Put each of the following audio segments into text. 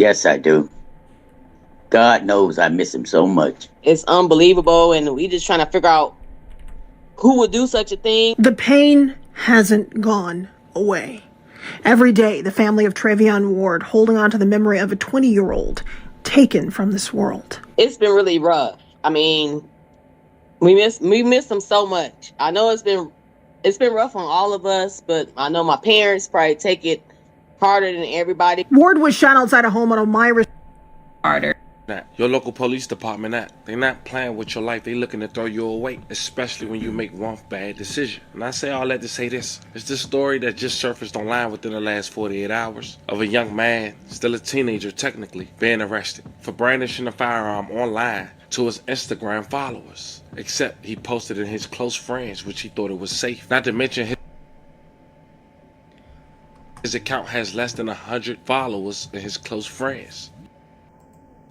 Yes, I do. God knows I miss him so much. It's unbelievable, and we just trying to figure out who would do such a thing. The pain hasn't gone away. Every day, the family of Travion Ward holding on to the memory of a 20-year-old taken from this world. It's been really rough. I mean, we miss him so much. I know it's been rough on all of us, but I know my parents probably take it harder than everybody. Ward was shot outside a home on Elmira. Harder. Your local police department, they're not playing with your life. They looking to throw you away, especially when you make one bad decision. And I say all that to say this. It's this story that just surfaced online within the last 48 hours of a young man, still a teenager technically, being arrested for brandishing a firearm online to his Instagram followers. Except he posted in his close friends, which he thought it was safe. Not to mention his account has less than 100 followers in his close friends.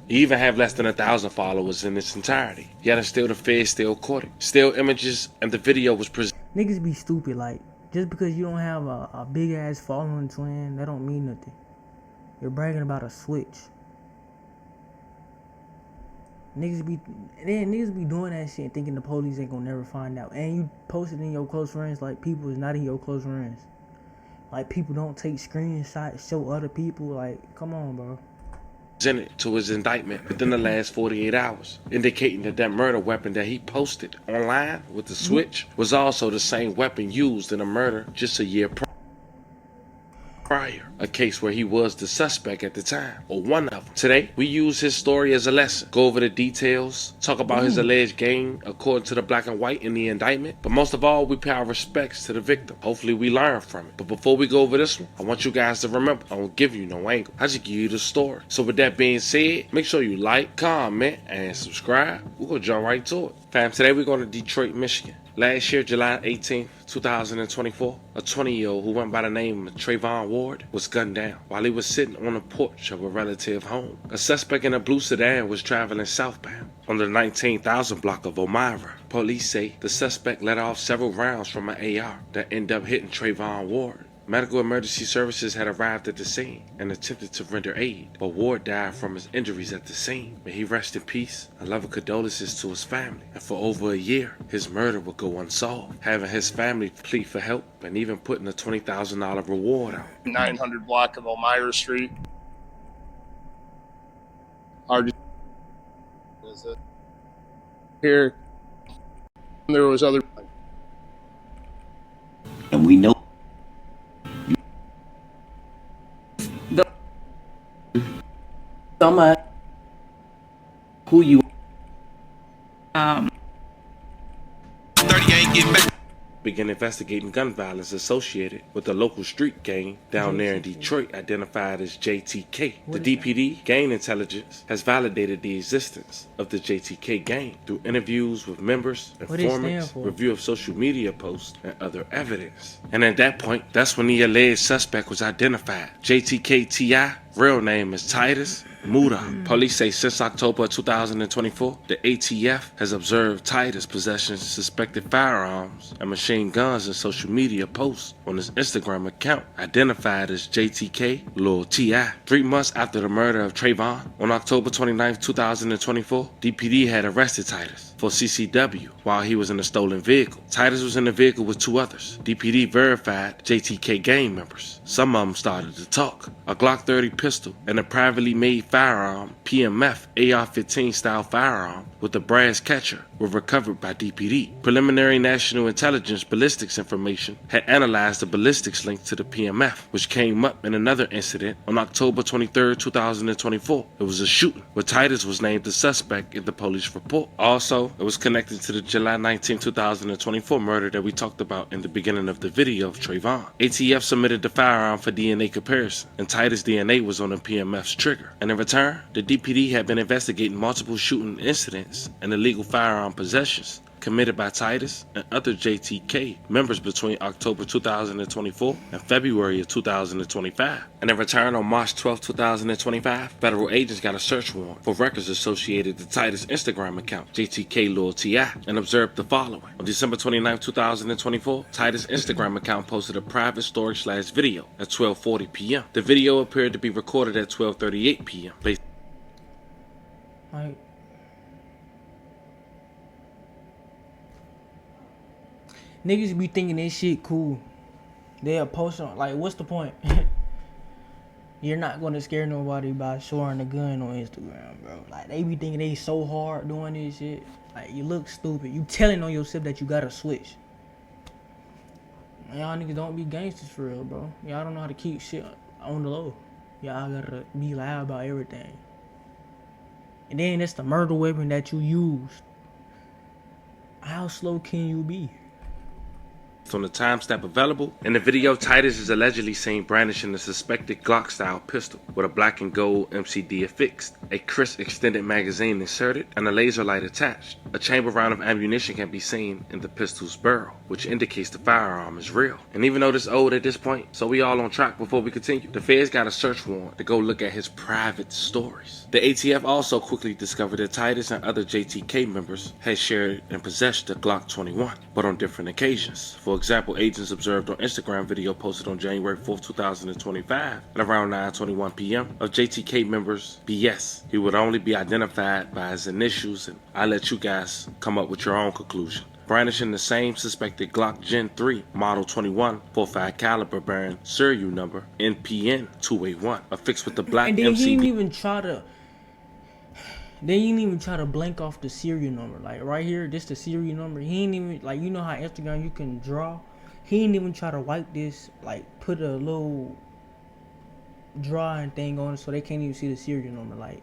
He even have less than 1,000 followers in its entirety. Yet and still the feds still caught it. Still images and the video was presented. Niggas be stupid, like, just because you don't have a big ass following, twin, that don't mean nothing. You're bragging about a switch. Niggas be doing that shit thinking the police ain't gonna never find out. And you posted in your close friends like people is not in your close friends. Like, people don't take screenshots, show other people, like, come on, bro. Presented to his indictment within the last 48 hours, indicating that murder weapon that he posted online with the switch was also the same weapon used in a murder just a year prior, a case where he was the suspect at the time, or one of them. Today, we use his story as a lesson, go over the details, talk about his alleged gang according to the black and white in the indictment, but most of all, we pay our respects to the victim. Hopefully we learn from it. But before we go over this one, I want you guys to remember, I don't give you no angle. I just give you the story. So with that being said, make sure you like, comment, and subscribe. We're gonna jump right to it. Fam, today we're going to Detroit, Michigan. Last year, July 18th, 2024, a 20-year-old who went by the name of Travion Ward was gunned down while he was sitting on the porch of a relative home. A suspect in a blue sedan was traveling southbound on the 19,000 block of Elmira. Police say the suspect let off several rounds from an AR that ended up hitting Travion Ward. Medical emergency services had arrived at the scene and attempted to render aid, but Ward died from his injuries at the scene. May he rest in peace. I love condolences to his family. And for over a year, his murder would go unsolved, having his family plead for help and even putting a $20,000 reward out. 900 block of Elmira Street. Is it here? There was other. And we know So much. who you 30 ain't getting back. Began investigating gun violence associated with the local street gang down there in Detroit identified as JTK. The DPD, gang intelligence, has validated the existence of the JTK gang through interviews with members, informants, review of social media posts, and other evidence. And at that point, that's when the alleged suspect was identified. JTK T.I., real name is Titus Muda. Police say since October 2024, the ATF has observed Titus possessing suspected firearms and machine guns in social media posts on his Instagram account, identified as JTK Lil T.I. 3 months after the murder of Travion, on October 29, 2024, DPD had arrested Titus for CCW while he was in a stolen vehicle. Titus was in the vehicle with 2 others. DPD verified JTK gang members. Some of them started to talk. A Glock 30 pistol and a privately made firearm, PMF AR-15 style firearm with a brass catcher were recovered by DPD. Preliminary National Intelligence ballistics information had analyzed the ballistics linked to the PMF, which came up in another incident on October 23, 2024. It was a shooting where Titus was named the suspect in the police report. Also, it was connected to the July 19, 2024 murder that we talked about in the beginning of the video of Travion. ATF submitted the firearm for DNA comparison, and Titus' DNA was on the PMF's trigger. And in return, the DPD had been investigating multiple shooting incidents and illegal firearm possessions committed by Titus and other JTK members between October 2024 and February of 2025. And in return, on March 12, 2025, federal agents got a search warrant for records associated to Titus' Instagram account, JTK Lil T.I., and observed the following. On December 29, 2024, Titus' Instagram account posted a private story/video at 12:40 p.m. The video appeared to be recorded at 12:38 p.m. Like, niggas be thinking this shit cool. They'll post on, like, what's the point? You're not gonna scare nobody by showing a gun on Instagram, bro. Like, they be thinking they so hard doing this shit. Like, you look stupid. You telling on yourself that you gotta switch. Y'all niggas don't be gangsters for real, bro. Y'all don't know how to keep shit on the low. Y'all gotta be loud about everything. And then that's the murder weapon that you used. How slow can you be? From the timestamp available, in the video, Titus is allegedly seen brandishing a suspected Glock-style pistol with a black and gold MCD affixed, a crisp extended magazine inserted, and a laser light attached. A chamber round of ammunition can be seen in the pistol's barrel, which indicates the firearm is real. And even though this old at this point, so we all on track before we continue, the feds got a search warrant to go look at his private stories. The ATF also quickly discovered that Titus and other JTK members had shared and possessed the Glock 21, but on different occasions. For example, agents observed on Instagram video posted on January 4th, 2025 at around 9:21 p.m. of JTK members BS. He would only be identified by his initials, and I let you guys come up with your own conclusion. Brandishing the same suspected Glock Gen 3 Model 21 .45 caliber bearing serial number NPN 281 affixed with the black And then MCD. he didn't even try to. They didn't even try to blank off the serial number. Like, right here, this the serial number. He ain't even, like, you know how Instagram you can draw? He ain't even try to wipe this, like, put a little drawing thing on it so they can't even see the serial number. Like,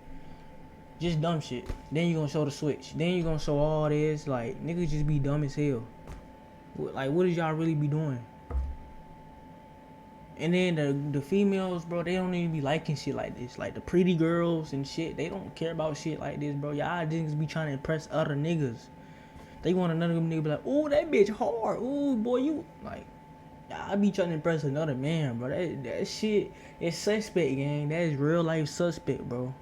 just dumb shit. Then you gonna show the switch. Then you gonna show all this. Like, niggas just be dumb as hell. Like, what is y'all really be doing? And then the females, bro, they don't even be liking shit like this. Like, the pretty girls and shit, they don't care about shit like this, bro. Y'all niggas be trying to impress other niggas. They want another nigga be like, ooh, that bitch hard. Ooh, boy, you, like, y'all be trying to impress another man, bro. That shit is suspect, gang. That is real life suspect, bro.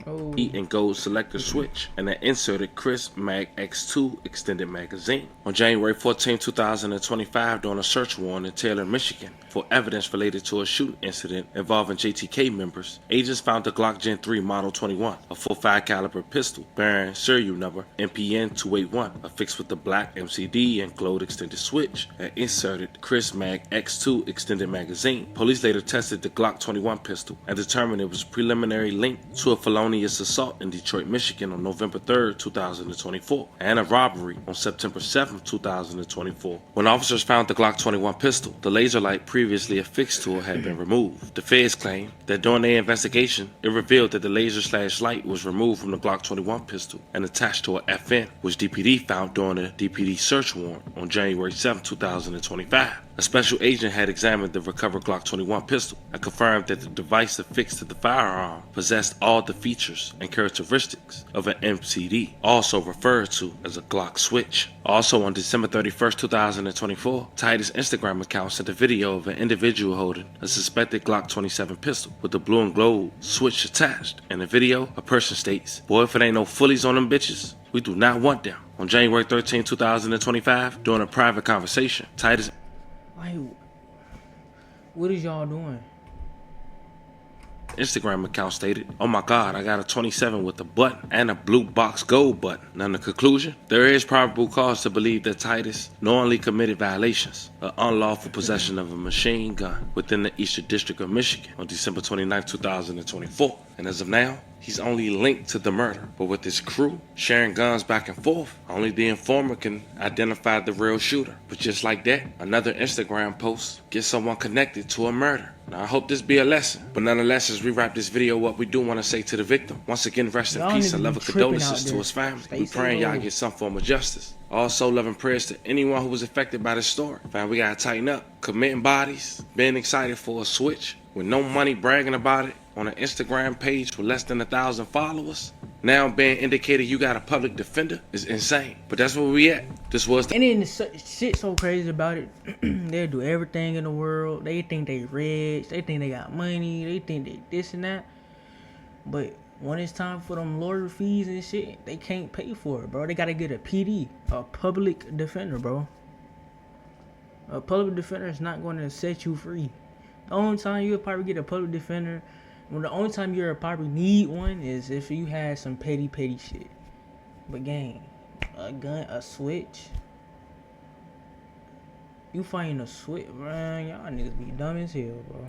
Oh. And gold selector switch and an inserted Crisp Mag X2 extended magazine. On January 14, 2025, during a search warrant in Taylor, Michigan for evidence related to a shooting incident involving JTK members, agents found the Glock Gen 3 Model 21, a .45 caliber pistol bearing serial number NPN 281 affixed with the black MCD and glowed extended switch and inserted Crisp Mag X2 extended magazine. Police later tested the Glock 21 pistol and determined it was preliminary linked to a felonious assault in Detroit, Michigan on November 3rd, 2024, and a robbery on September 7th, 2024. When officers found the Glock 21 pistol, the laser light previously affixed to it had been removed. The feds claimed that during their investigation, it revealed that the laser/light was removed from the Glock 21 pistol and attached to a FN, which DPD found during a DPD search warrant on January 7th, 2025. A special agent had examined the recovered Glock 21 pistol and confirmed that the device affixed to the firearm possessed all the features and characteristics of an MCD, also referred to as a Glock switch. Also on December 31st, 2024, Titus' Instagram account sent a video of an individual holding a suspected Glock 27 pistol with the blue and gold switch attached. In the video, a person states, "Boy, if it ain't no fullies on them bitches, we do not want them." On January 13, 2025, during a private conversation, Titus' Like, what is y'all doing? Instagram account stated, "Oh my God, I got a 27 with a button and a blue box gold button." Now, in the conclusion, there is probable cause to believe that Titus knowingly committed violations of unlawful possession of a machine gun within the Eastern District of Michigan on December 29, 2024. And as of now, he's only linked to the murder, but with his crew sharing guns back and forth, only the informer can identify the real shooter. But just like that, another Instagram post gets someone connected to a murder. Now, I hope this be a lesson, but nonetheless, as we wrap this video up, we do want to say to the victim, once again, rest in Y'all peace niggas and love be and tripping condolences out to there. his family. Stay We praying y'all low. get some form of justice. Also, love and prayers to anyone who was affected by this story. Fam, we gotta tighten up. Committing bodies, being excited for a switch, with no money bragging about it on an Instagram page with less than 1,000 followers. Now being indicated you got a public defender is insane. But that's where we at. This was the And then the shit so crazy about it. They'll do everything in the world. They think they rich. They think they got money. They think they this and that. But when it's time for them lawyer fees and shit, they can't pay for it, bro. They gotta get a PD, a public defender, bro. A public defender is not going to set you free. The only time you'll probably get a public defender, the only time you'll probably need one is if you had some petty shit. But gang, a gun, a switch. You find a switch, bro. Y'all niggas be dumb as hell, bro.